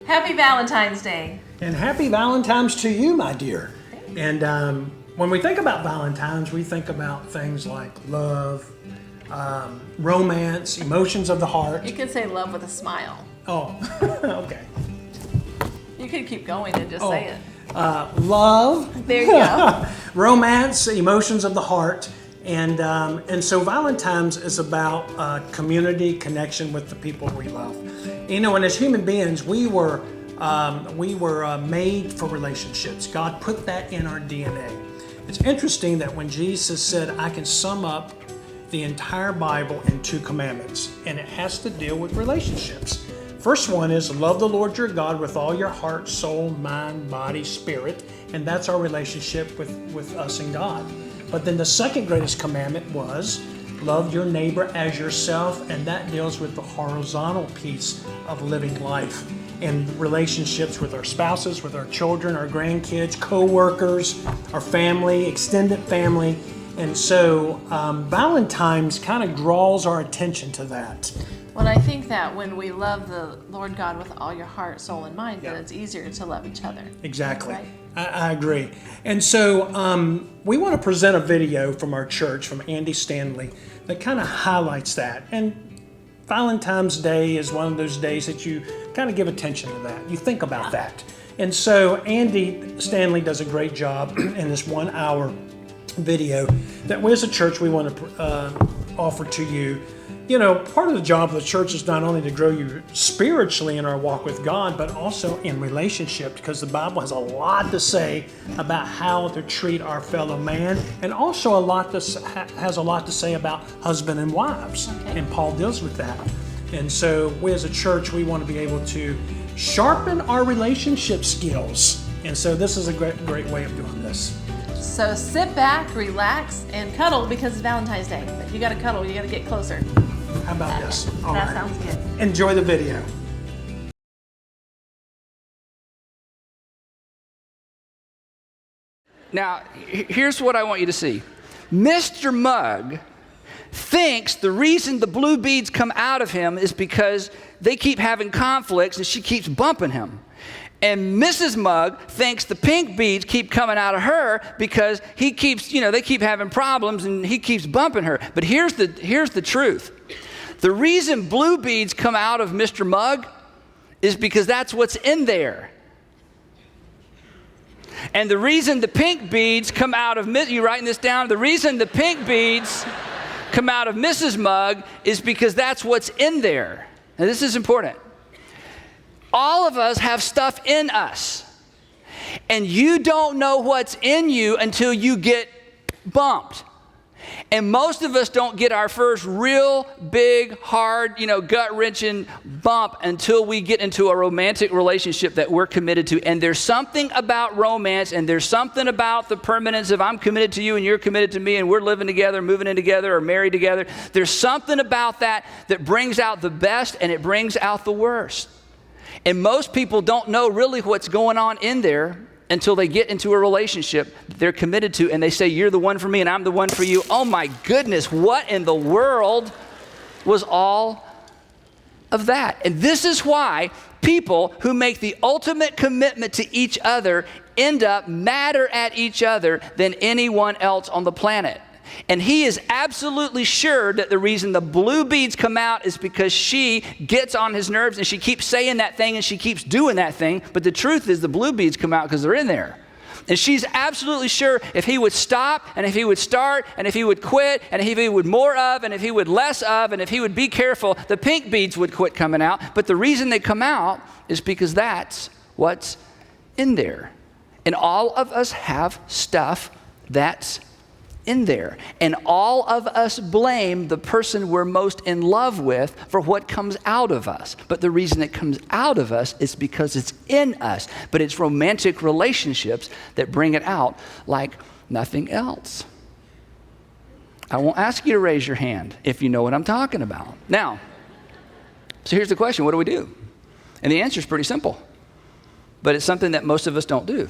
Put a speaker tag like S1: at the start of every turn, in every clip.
S1: Happy Valentine's Day.
S2: And happy Valentine's to you, my dear. And when we think about Valentine's, we think about things like love, romance, emotions of the heart.
S1: You could say love with a smile.
S2: Oh, okay.
S1: You could keep going and just say it.
S2: Love.
S1: There you go.
S2: Romance, emotions of the heart. And so Valentine's is about community, connection with the people we love. You know, and as human beings, we were made for relationships. God put that in our DNA. It's interesting that when Jesus said, I can sum up the entire Bible in 2 commandments, and it has to deal with relationships. First one is love the Lord your God with all your heart, soul, mind, body, spirit, and that's our relationship with us and God. But then the second greatest commandment was love your neighbor as yourself, and that deals with the horizontal piece of living life and relationships with our spouses, with our children, our grandkids, co-workers, our family, extended family. And so Valentine's kind of draws our attention to that.
S1: Well, I think that when we love the Lord God with all your heart, soul, and mind, then it's easier to love each other.
S2: Exactly.
S1: Right?
S2: I agree. And so we want to present a video from our church, from Andy Stanley, that kind of highlights that. And Valentine's Day is one of those days that you kind of give attention to that. You think about that. And so Andy Stanley does a great job in this 1 hour video that we as a church we want to offer to you. You know, part of the job of the church is not only to grow you spiritually in our walk with God, but also in relationship, because the Bible has a lot to say about how to treat our fellow man, and also has a lot to say about husband and wives. Okay. And Paul deals with that. And so we as a church, we want to be able to sharpen our relationship skills. And so this is a great way of doing this.
S1: So sit back, relax, and cuddle, because it's Valentine's Day. You got to cuddle, you got to get closer.
S2: How about this? All
S1: that
S2: right.
S1: Sounds good.
S2: Enjoy the video.
S3: Now, here's what I want you to see. Mr. Mugg thinks the reason the blue beads come out of him is because they keep having conflicts and she keeps bumping him. And Mrs. Mugg thinks the pink beads keep coming out of her because he keeps, they keep having problems and he keeps bumping her. But here's the truth. The reason blue beads come out of Mr. Mugg is because that's what's in there. And the reason the pink beads come out of, you writing this down? The reason the pink beads come out of Mrs. Mugg is because that's what's in there. Now this is important. All of us have stuff in us. And you don't know what's in you until you get bumped. And most of us don't get our first real big, hard, gut-wrenching bump until we get into a romantic relationship that we're committed to. And there's something about romance, and there's something about the permanence of I'm committed to you and you're committed to me and we're living together, moving in together, or married together. There's something about that brings out the best and it brings out the worst. And most people don't know really what's going on in there until they get into a relationship they're committed to and they say, you're the one for me and I'm the one for you. Oh my goodness, what in the world was all of that? And this is why people who make the ultimate commitment to each other end up madder at each other than anyone else on the planet. And he is absolutely sure that the reason the blue beads come out is because she gets on his nerves and she keeps saying that thing and she keeps doing that thing. But the truth is the blue beads come out because they're in there. And she's absolutely sure if he would stop and if he would start and if he would quit and if he would more of and if he would less of and if he would be careful, the pink beads would quit coming out. But the reason they come out is because that's what's in there. And all of us have stuff that's in there. And all of us blame the person we're most in love with for what comes out of us. But the reason it comes out of us is because it's in us. But it's romantic relationships that bring it out like nothing else. I won't ask you to raise your hand if you know what I'm talking about. Now, so here's the question, what do we do? And the answer is pretty simple. But it's something that most of us don't do.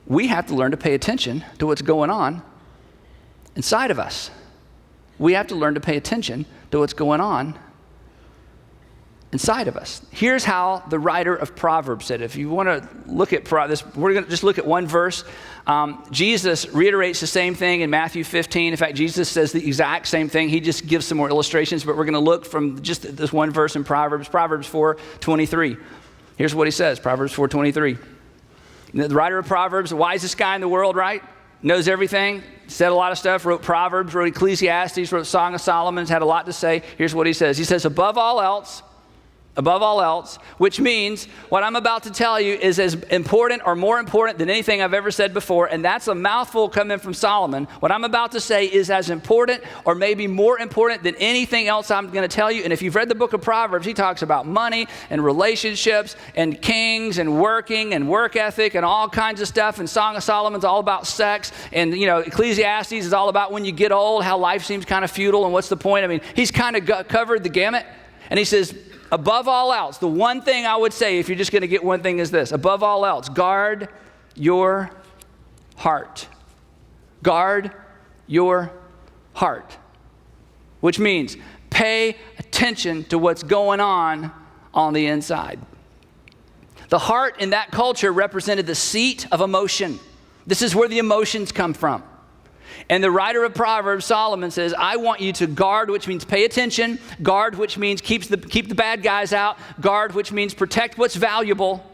S3: We have to learn to pay attention to what's going on inside of us. We have to learn to pay attention to what's going on inside of us. Here's how the writer of Proverbs said. If you want to look at this, we're going to just look at one verse. Jesus reiterates the same thing in Matthew 15. In fact, Jesus says the exact same thing. He just gives some more illustrations, but we're going to look from just this one verse in Proverbs 4:23. Here's what he says, Proverbs 4:23. The writer of Proverbs, the wisest guy in the world, right? Knows everything, said a lot of stuff, wrote Proverbs, wrote Ecclesiastes, wrote Song of Solomon, had a lot to say. Here's what he says. He says, above all else, which means what I'm about to tell you is as important or more important than anything I've ever said before, and that's a mouthful coming from Solomon. What I'm about to say is as important or maybe more important than anything else I'm going to tell you. And if you've read the book of Proverbs, he talks about money and relationships and kings and working and work ethic and all kinds of stuff. And Song of Solomon's all about sex. And, Ecclesiastes is all about when you get old, how life seems kind of futile and what's the point? I mean, he's kind of covered the gamut. And he says, above all else, the one thing I would say, if you're just going to get one thing, is this. Above all else, guard your heart. Guard your heart. Which means pay attention to what's going on the inside. The heart in that culture represented the seat of emotion. This is where the emotions come from. And the writer of Proverbs, Solomon, says, I want you to guard, which means pay attention. Guard, which means keep the bad guys out. Guard, which means protect what's valuable.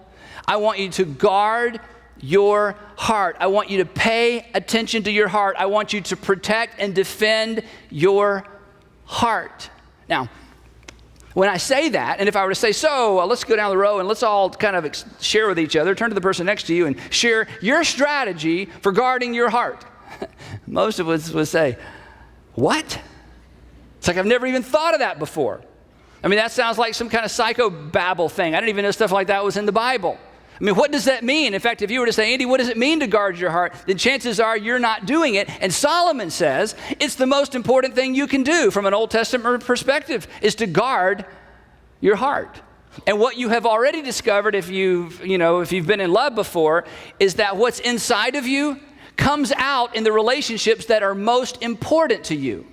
S3: I want you to guard your heart. I want you to pay attention to your heart. I want you to protect and defend your heart. Now, when I say that, and if I were to say, let's go down the row and let's all kind of share with each other, turn to the person next to you and share your strategy for guarding your heart. Most of us would say, what? It's like I've never even thought of that before. I mean, that sounds like some kind of psychobabble thing. I didn't even know stuff like that was in the Bible. I mean, what does that mean? In fact, if you were to say, Andy, what does it mean to guard your heart? Then chances are you're not doing it. And Solomon says it's the most important thing you can do from an Old Testament perspective is to guard your heart. And what you have already discovered if you've been in love before is that what's inside of you comes out in the relationships that are most important to you.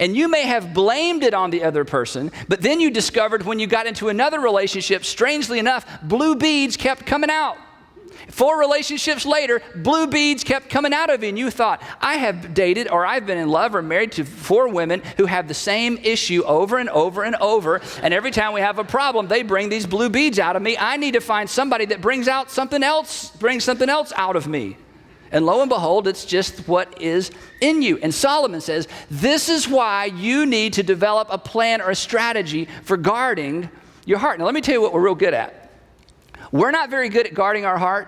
S3: And you may have blamed it on the other person, but then you discovered when you got into another relationship, strangely enough, blue beads kept coming out. 4 relationships later, blue beads kept coming out of you, and you thought, I have dated or I've been in love or married to 4 women who have the same issue over and over and over, and every time we have a problem, they bring these blue beads out of me. I need to find somebody that brings something else out of me. And lo and behold, it's just what is in you. And Solomon says, this is why you need to develop a plan or a strategy for guarding your heart. Now, let me tell you what we're real good at. We're not very good at guarding our heart,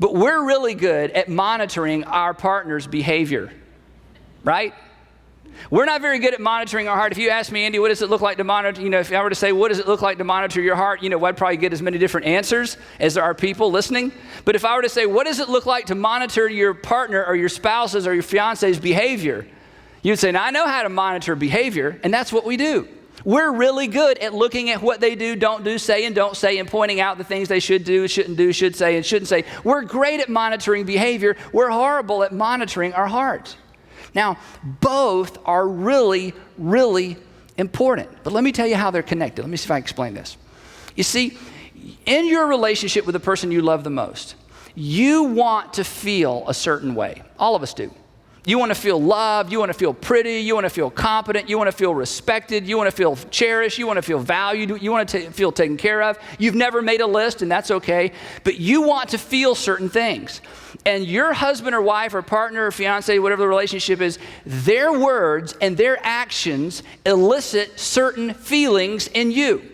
S3: but we're really good at monitoring our partner's behavior, right? We're not very good at monitoring our heart. If you ask me, Andy, what does it look like to monitor? If I were to say, what does it look like to monitor your heart? I'd probably get as many different answers as there are people listening. But if I were to say, what does it look like to monitor your partner or your spouse's or your fiance's behavior? You'd say, now I know how to monitor behavior, and that's what we do. We're really good at looking at what they do, don't do, say, and don't say, and pointing out the things they should do, shouldn't do, should say, and shouldn't say. We're great at monitoring behavior. We're horrible at monitoring our heart. Now, both are really, really important. But let me tell you how they're connected. Let me see if I can explain this. You see, in your relationship with the person you love the most, you want to feel a certain way. All of us do. You want to feel loved. You want to feel pretty. You want to feel competent. You want to feel respected. You want to feel cherished. You want to feel valued. You want to feel taken care of. You've never made a list, and that's okay. But you want to feel certain things. And your husband or wife or partner or fiance, whatever the relationship is, their words and their actions elicit certain feelings in you.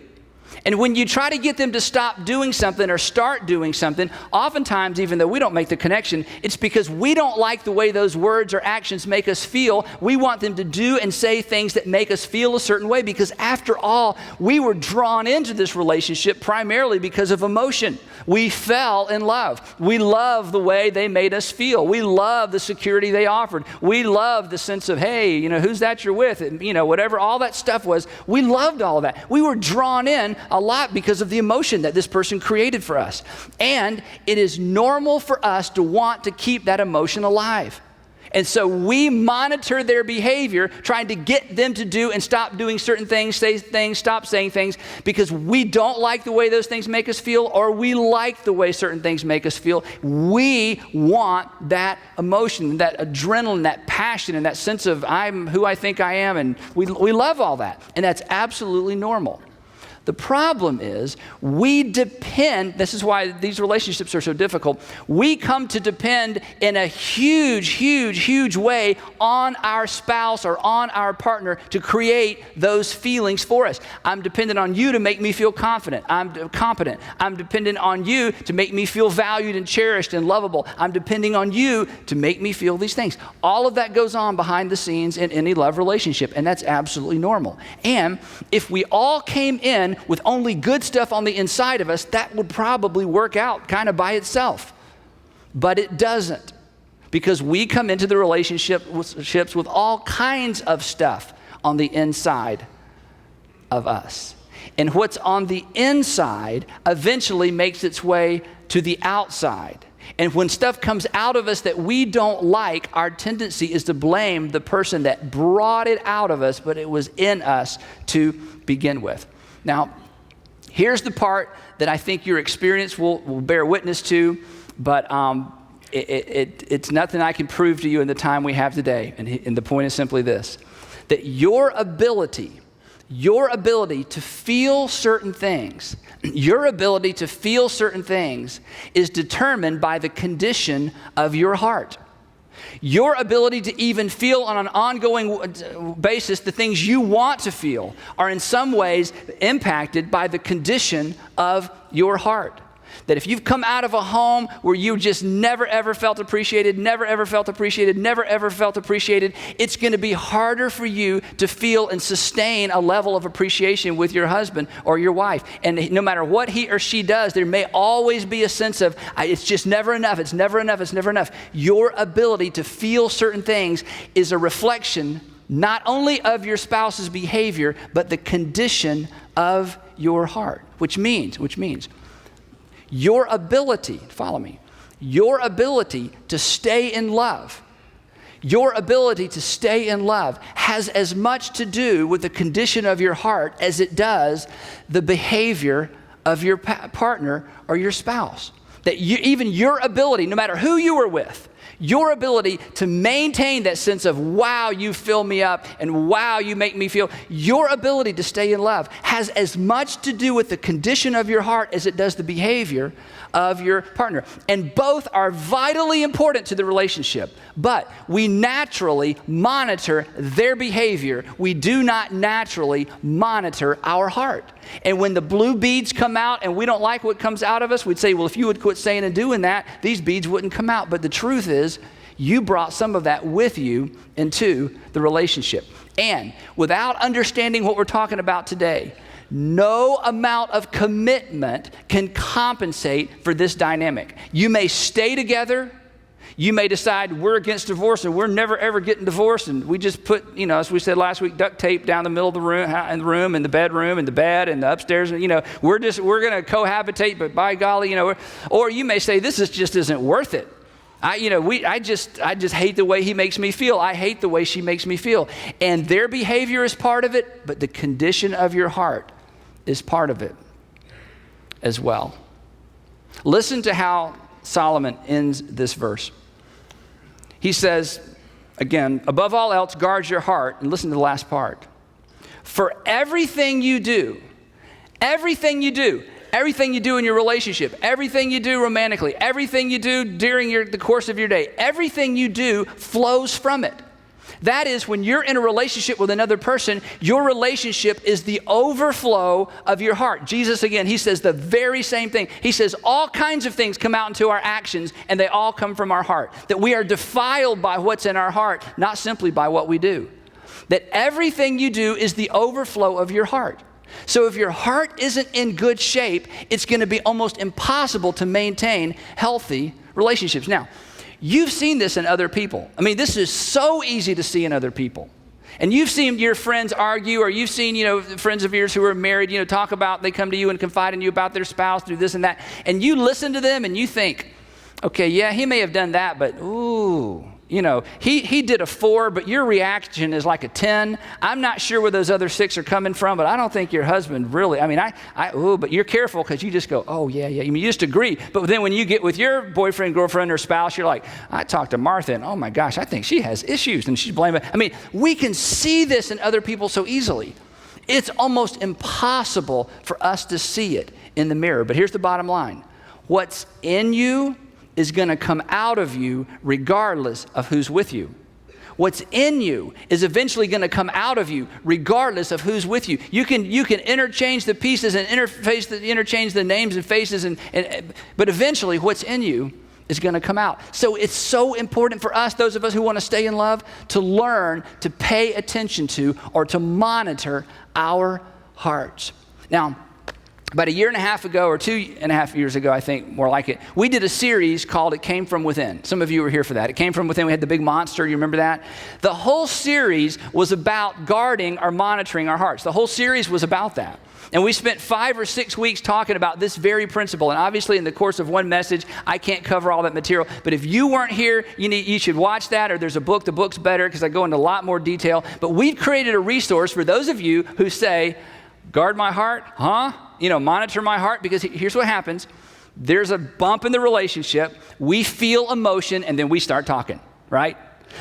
S3: And when you try to get them to stop doing something or start doing something, oftentimes, even though we don't make the connection, it's because we don't like the way those words or actions make us feel. We want them to do and say things that make us feel a certain way because, after all, we were drawn into this relationship primarily because of emotion. We fell in love. We love the way they made us feel. We love the security they offered. We love the sense of, hey, who's that you're with? And, whatever all that stuff was, we loved all of that. We were drawn in a lot because of the emotion that this person created for us. And it is normal for us to want to keep that emotion alive. And so we monitor their behavior, trying to get them to do and stop doing certain things, say things, stop saying things, because we don't like the way those things make us feel, or we like the way certain things make us feel. We want that emotion, that adrenaline, that passion, and that sense of I'm who I think I am, and we love all that. And that's absolutely normal. The problem is we depend, this is why these relationships are so difficult, we come to depend in a huge way on our spouse or on our partner to create those feelings for us. I'm dependent on you to make me feel confident. I'm competent. I'm dependent on you to make me feel valued and cherished and lovable. I'm depending on you to make me feel these things. All of that goes on behind the scenes in any love relationship, and that's absolutely normal. And if we all came in with only good stuff on the inside of us, that would probably work out kind of by itself. But it doesn't, because we come into the relationships with all kinds of stuff on the inside of us. And what's on the inside eventually makes its way to the outside. And when stuff comes out of us that we don't like, our tendency is to blame the person that brought it out of us, but it was in us to begin with. Now, here's the part that I think your experience will bear witness to, but it's nothing I can prove to you in the time we have today. And the point is simply this, that your ability to feel certain things, is determined by the condition of your heart. Your ability to even feel on an ongoing basis the things you want to feel are in some ways impacted by the condition of your heart. That if you've come out of a home where you just never ever felt appreciated, it's going to be harder for you to feel and sustain a level of appreciation with your husband or your wife. And no matter what he or she does, there may always be a sense of, it's just never enough, it's never enough. Your ability to feel certain things is a reflection not only of your spouse's behavior, but the condition of your heart, which means your ability, follow me, your ability to stay in love, has as much to do with the condition of your heart as it does the behavior of your partner or your spouse. That even your ability, no matter who you were with, your ability to maintain that sense of, wow, you fill me up, and wow, you make me feel, your ability to stay in love has as much to do with the condition of your heart as it does the behavior of your partner. And both are vitally important to the relationship, but we naturally monitor their behavior. We do not naturally monitor our heart. And when the blue beads come out and we don't like what comes out of us, we'd say, well, if you would quit saying and doing that, these beads wouldn't come out. But the truth is, you brought some of that with you into the relationship. And without understanding what we're talking about today, no amount of commitment can compensate for this dynamic. You may stay together. You may decide we're against divorce and we're never ever getting divorced, and we just put, as we said last week, duct tape down the middle of the room, in the bedroom, in the bed, and the upstairs, and we're going to cohabitate, but by golly, or you may say this just isn't worth it. I just hate the way he makes me feel. I hate the way she makes me feel. And their behavior is part of it, but the condition of your heart is part of it as well. Listen to how Solomon ends this verse. He says, again, above all else, guard your heart. And listen to the last part. For everything you do in your relationship, everything you do romantically, everything you do during the course of your day, everything you do flows from it. That is, when you're in a relationship with another person, your relationship is the overflow of your heart. Jesus, again, he says the very same thing. He says all kinds of things come out into our actions, and they all come from our heart. That we are defiled by what's in our heart, not simply by what we do. That everything you do is the overflow of your heart. So if your heart isn't in good shape, it's going to be almost impossible to maintain healthy relationships. Now, you've seen this in other people. I mean, this is so easy to see in other people. And you've seen your friends argue, or you've seen, friends of yours who are married, talk about, they come to you and confide in you about their spouse, do this and that. And you listen to them and you think, okay, yeah, he may have done that, but ooh, he did a 4, but your reaction is like a 10. I'm not sure where those other 6 are coming from, but I don't think your husband really, but you're careful because you just go, oh, yeah. You just agree. But then when you get with your boyfriend, girlfriend, or spouse, you're like, I talked to Martha, and oh my gosh, I think she has issues, and she's blaming. We can see this in other people so easily. It's almost impossible for us to see it in the mirror. But here's the bottom line. What's in you is going to come out of you regardless of who's with you. What's in you is eventually going to come out of you regardless of who's with you. You can interchange the pieces and interchange the names and faces, but eventually what's in you is going to come out. So it's so important for us, those of us who want to stay in love, to learn to pay attention to or to monitor our hearts. Now, about 1.5 years ago, or 2.5 years ago, I think, more like it, we did a series called It Came From Within. Some of you were here for that. It Came From Within. We had the big monster. You remember that? The whole series was about guarding or monitoring our hearts. The whole series was about that. And we spent 5 or 6 weeks talking about this very principle. And obviously, in the course of one message, I can't cover all that material. But if you weren't here, you should watch that, or there's a book. The book's better because I go into a lot more detail. But we've created a resource for those of you who say, guard my heart, huh? Monitor my heart, because here's what happens. There's a bump in the relationship. We feel emotion, and then we start talking, right?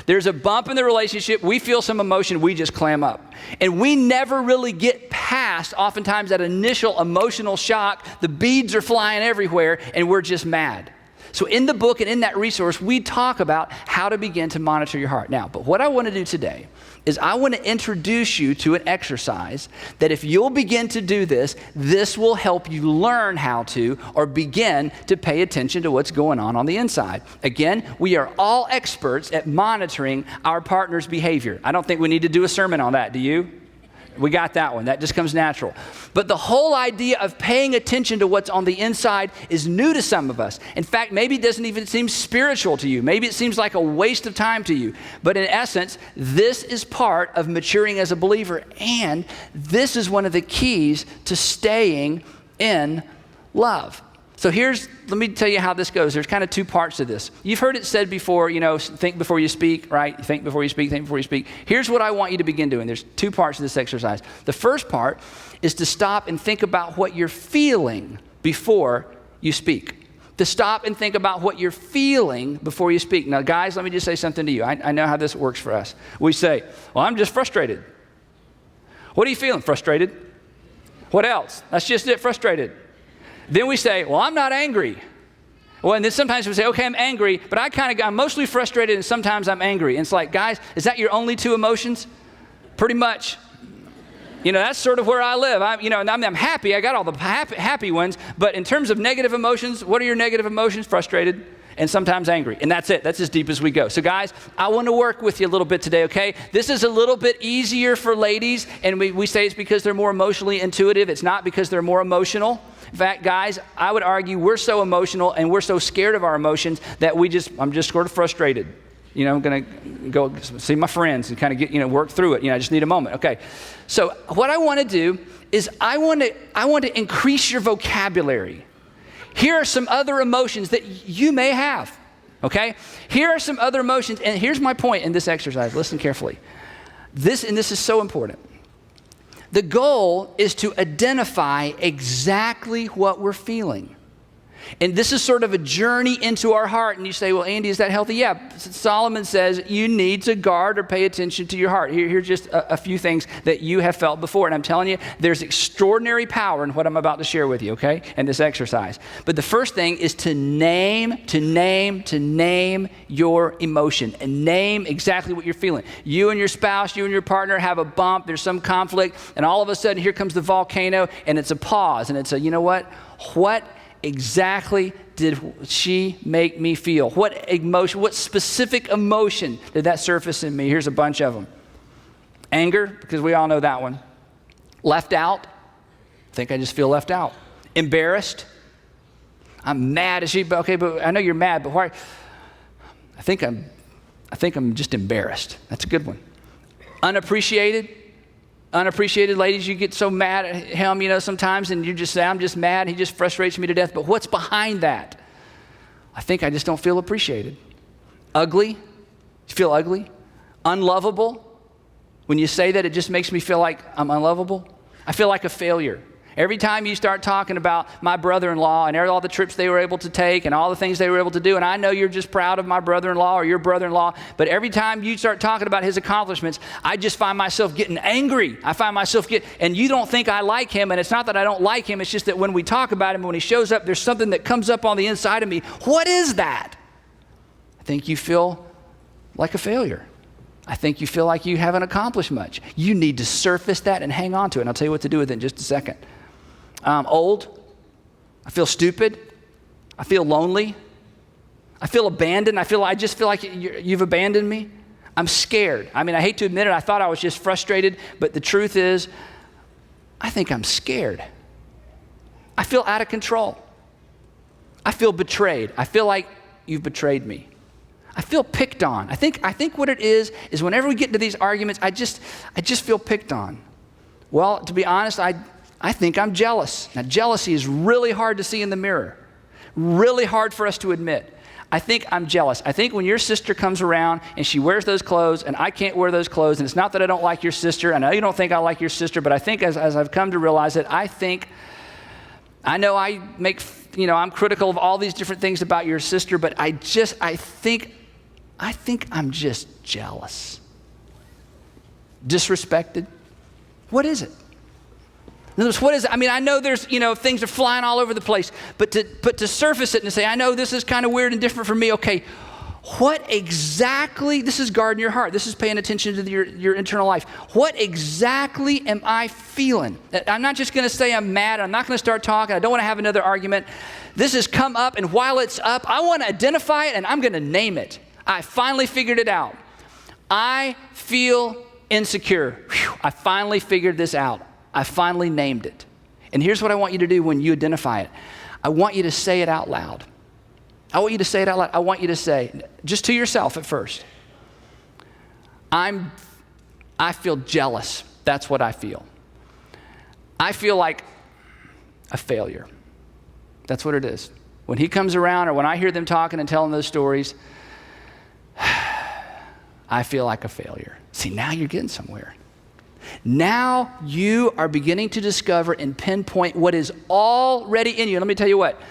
S3: There's a bump in the relationship. We feel some emotion. We just clam up. And we never really get past, oftentimes, that initial emotional shock. The beads are flying everywhere, and we're just mad. So in the book and in that resource, we talk about how to begin to monitor your heart. Now, but what I want to do today is I want to introduce you to an exercise that if you'll begin to do this, this will help you learn how to or begin to pay attention to what's going on the inside. Again, we are all experts at monitoring our partner's behavior. I don't think we need to do a sermon on that, do you? We got that one. That just comes natural. But the whole idea of paying attention to what's on the inside is new to some of us. In fact, maybe it doesn't even seem spiritual to you. Maybe it seems like a waste of time to you. But in essence, this is part of maturing as a believer. And this is one of the keys to staying in love. So let me tell you how this goes. There's kind of 2 parts to this. You've heard it said before, think before you speak, right? Think before you speak, think before you speak. Here's what I want you to begin doing. There's 2 parts to this exercise. The first part is to stop and think about what you're feeling before you speak. To stop and think about what you're feeling before you speak. Now, guys, let me just say something to you. I know how this works for us. We say, well, I'm just frustrated. What are you feeling? Frustrated. What else? That's just it, frustrated. Then we say, well, I'm not angry. Well, and then sometimes we say, okay, I'm angry, but I'm mostly frustrated and sometimes I'm angry. And it's like, guys, is that your only 2 emotions? Pretty much. That's sort of where I live. I'm happy. I got all the happy ones. But in terms of negative emotions, what are your negative emotions? Frustrated and sometimes angry. And that's it. That's as deep as we go. So guys, I want to work with you a little bit today, okay? This is a little bit easier for ladies. And we say it's because they're more emotionally intuitive. It's not because they're more emotional. In fact, guys, I would argue we're so emotional and we're so scared of our emotions that I'm just sort of frustrated. I'm going to go see my friends and kind of get, work through it. I just need a moment. Okay. So what I want to do is I want to increase your vocabulary. Here are some other emotions that you may have. Okay. Here are some other emotions. And here's my point in this exercise. Listen carefully. This is so important. The goal is to identify exactly what we're feeling. And this is sort of a journey into our heart. And you say, well, Andy, is that healthy? Yeah. Solomon says you need to guard or pay attention to your heart. Here's just a few things that you have felt before. And I'm telling you, there's extraordinary power in what I'm about to share with you, okay, in this exercise. But the first thing is to name your emotion and name exactly what you're feeling. You and your spouse, you and your partner have a bump. There's some conflict. And all of a sudden, here comes the volcano. And it's a pause. And it's you know what? What exactly did she make me feel? What emotion, what specific emotion did that surface in me? Here's a bunch of them. Anger, because we all know that one. Left out. I think I just feel left out. Embarrassed. I'm mad at you, but okay, but I know you're mad, but why? I think I'm just embarrassed. That's a good one. Unappreciated. Unappreciated, ladies, you get so mad at him, sometimes, and you just say, I'm just mad. He just frustrates me to death. But what's behind that? I think I just don't feel appreciated. Ugly. You feel ugly? Unlovable? When you say that, it just makes me feel like I'm unlovable. I feel like a failure. Every time you start talking about my brother-in-law and all the trips they were able to take and all the things they were able to do, and I know you're just proud of my brother-in-law or your brother-in-law, but every time you start talking about his accomplishments, I just find myself getting angry. I find myself and you don't think I like him, and it's not that I don't like him, it's just that when we talk about him, when he shows up, there's something that comes up on the inside of me. What is that? I think you feel like a failure. I think you feel like you haven't accomplished much. You need to surface that and hang on to it, and I'll tell you what to do with it in just a second. I'm old. I feel stupid. I feel lonely. I feel abandoned. I just feel like you've abandoned me. I'm scared. I mean, I hate to admit it. I thought I was just frustrated, but the truth is, I think I'm scared. I feel out of control. I feel betrayed. I feel like you've betrayed me. I feel picked on. I think what it is whenever we get into these arguments, I just feel picked on. Well, to be honest, I think I'm jealous. Now, jealousy is really hard to see in the mirror. Really hard for us to admit. I think I'm jealous. I think when your sister comes around and she wears those clothes and I can't wear those clothes, and it's not that I don't like your sister. I know you don't think I like your sister, but I think as I've come to realize it, I know I'm critical of all these different things about your sister, but I think I'm just jealous. Disrespected. What is it? In other words, what is it? I mean, I know there's, things are flying all over the place, but to surface it and say, I know this is kind of weird and different for me. Okay, what exactly, this is guarding your heart. This is paying attention to your internal life. What exactly am I feeling? I'm not just going to say I'm mad. I'm not going to start talking. I don't want to have another argument. This has come up, and while it's up, I want to identify it, and I'm going to name it. I finally figured it out. I feel insecure. Whew, I finally figured this out. I finally named it. And here's what I want you to do when you identify it. I want you to say it out loud. I want you to say it out loud. I want you to say, just to yourself at first, I feel jealous. That's what I feel. I feel like a failure. That's what it is. When he comes around or when I hear them talking and telling those stories, I feel like a failure. See, now you're getting somewhere. Now you are beginning to discover and pinpoint what is already in you. Let me tell you what.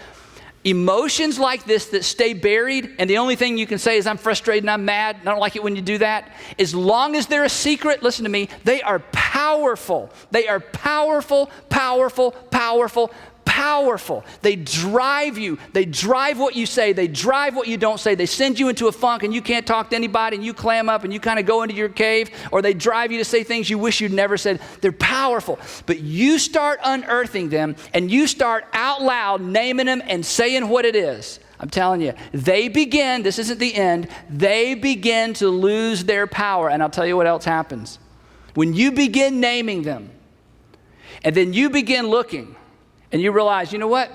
S3: Emotions like this that stay buried, and the only thing you can say is I'm frustrated and I'm mad, and I don't like it when you do that. As long as they're a secret, listen to me, they are powerful. They are powerful, powerful, powerful, powerful. They drive you. They drive what you say. They drive what you don't say. They send you into a funk and you can't talk to anybody and you clam up and you kind of go into your cave, or they drive you to say things you wish you'd never said. They're powerful. But you start unearthing them and you start out loud naming them and saying what it is. I'm telling you, they begin, this isn't the end, they begin to lose their power. And I'll tell you what else happens. When you begin naming them and then you begin looking, and you realize, you know what?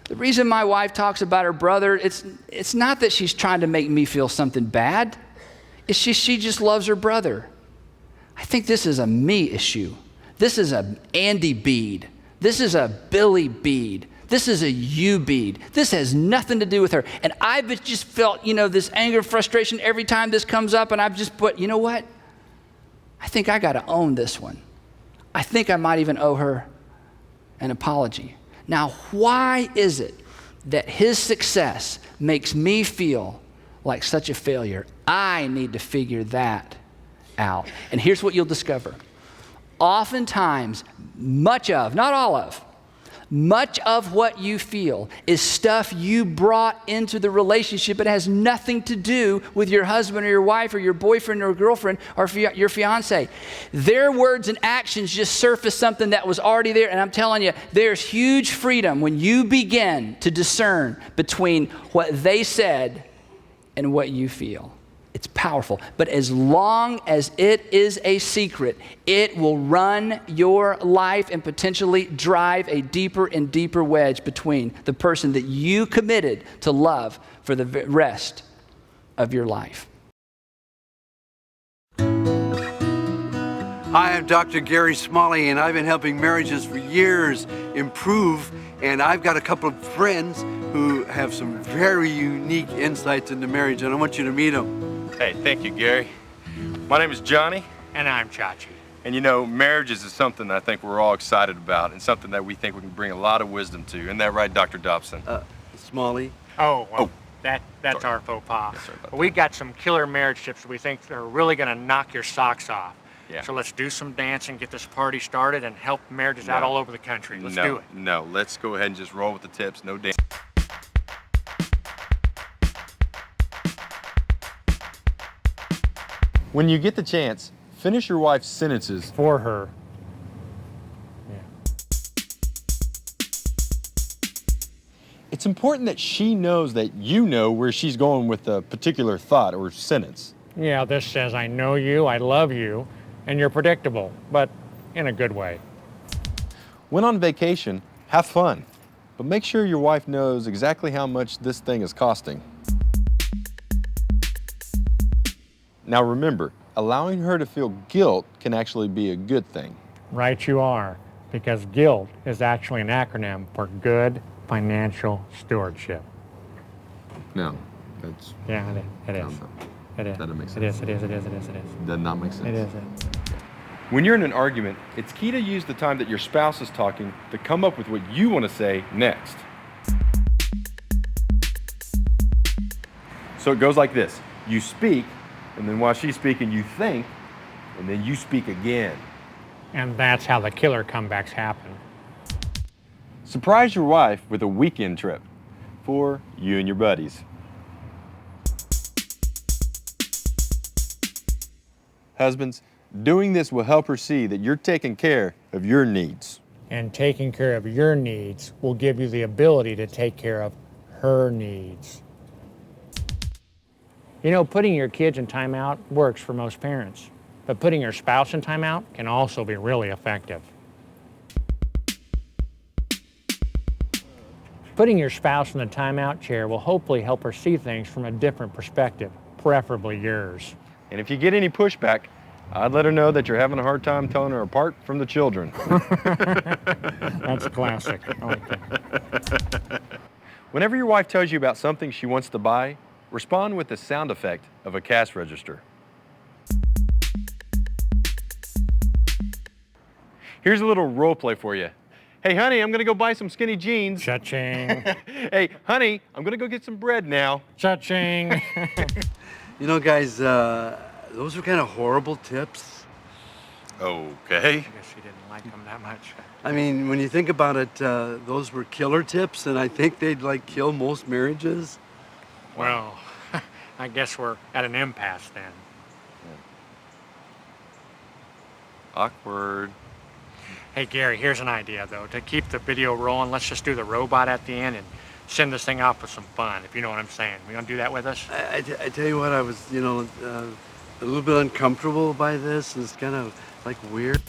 S3: The reason my wife talks about her brother, it's not that she's trying to make me feel something bad. It's she just loves her brother. I think this is a me issue. This is a Andy bead. This is a Billy bead. This is a you bead. This has nothing to do with her. And I've just felt, this anger, frustration every time this comes up, and I've just put, you know what? I think I got to own this one. I think I might even owe her an apology. Now, why is it that his success makes me feel like such a failure? I need to figure that out. And here's what you'll discover. Oftentimes, much of what you feel is stuff you brought into the relationship. It has nothing to do with your husband or your wife or your boyfriend or girlfriend or your fiance. Their words and actions just surface something that was already there. And I'm telling you, there's huge freedom when you begin to discern between what they said and what you feel. It's powerful. But as long as it is a secret, it will run your life and potentially drive a deeper and deeper wedge between the person that you committed to love for the rest of your life.
S4: Hi, I'm Dr. Gary Smalley, and I've been helping marriages for years improve. And I've got a couple of friends who have some very unique insights into marriage, and I want you to meet them.
S5: Hey, thank you, Gary. My name is Johnny.
S6: And I'm Chachi.
S5: And you know, marriages is something I think we're all excited about and something that we think we can bring a lot of wisdom to. Isn't that right, Dr. Dobson?
S4: Smalley?
S6: Oh, well,
S5: Oh.
S6: that's
S5: Sorry.
S6: our faux pas.
S5: Sorry about
S6: But we got some killer marriage tips that we think are really going to knock your socks off.
S5: Yeah.
S6: So let's do some dancing, get this party started, and help marriages out
S5: No.
S6: all over the country. Let's
S5: no,
S6: do it.
S5: No, let's go ahead and just roll with the tips. No dance. When you get the chance, finish your wife's sentences.
S6: For her.
S5: It's important that she knows that you know where she's going with a particular thought or sentence.
S6: Yeah, this says, I know you, I love you, and you're predictable, but in a good way.
S5: When on vacation, have fun, but make sure your wife knows exactly how much this thing is costing. Now remember, allowing her to feel guilt can actually be a good thing.
S6: Right you are, because guilt is actually an acronym for good financial stewardship.
S5: No, that's
S6: Yeah, it is. It is.
S5: That doesn't make
S6: It is, it is, it is, it is, it is.
S5: does not make sense.
S6: It is.
S5: When you're in an argument, it's key to use the time that your spouse is talking to come up with what you want to say next. So it goes like this. You speak, and then while she's speaking, you think, and then you speak again.
S6: And that's how the killer comebacks happen.
S5: Surprise your wife with a weekend trip for you and your buddies. Husbands, doing this will help her see that you're taking care of your needs.
S6: And taking care of your needs will give you the ability to take care of her needs. You know, putting your kids in timeout works for most parents, but putting your spouse in timeout can also be really effective. Putting your spouse in the timeout chair will hopefully help her see things from a different perspective, preferably yours.
S5: And if you get any pushback, I'd let her know that you're having a hard time telling her apart from the children.
S6: That's classic. I like that.
S5: Whenever your wife tells you about something she wants to buy, respond with the sound effect of a cash register. Here's a little role play for you. Hey, honey, I'm gonna go buy some skinny jeans.
S6: Cha-ching.
S5: Hey, honey, I'm gonna go get some bread now.
S6: Cha-ching.
S4: You know, guys, those were kind of horrible tips.
S5: Okay.
S6: I guess she didn't like them that much.
S4: I mean, when you think about it, those were killer tips, and I think they'd like kill most marriages.
S6: Well, I guess we're at an impasse then.
S5: Awkward.
S6: Hey, Gary, here's an idea, though. To keep the video rolling, let's just do the robot at the end and send this thing off with some fun, if you know what I'm saying. You gonna do that with us?
S4: I tell you what, I was, a little bit uncomfortable by this. It's kind of like weird.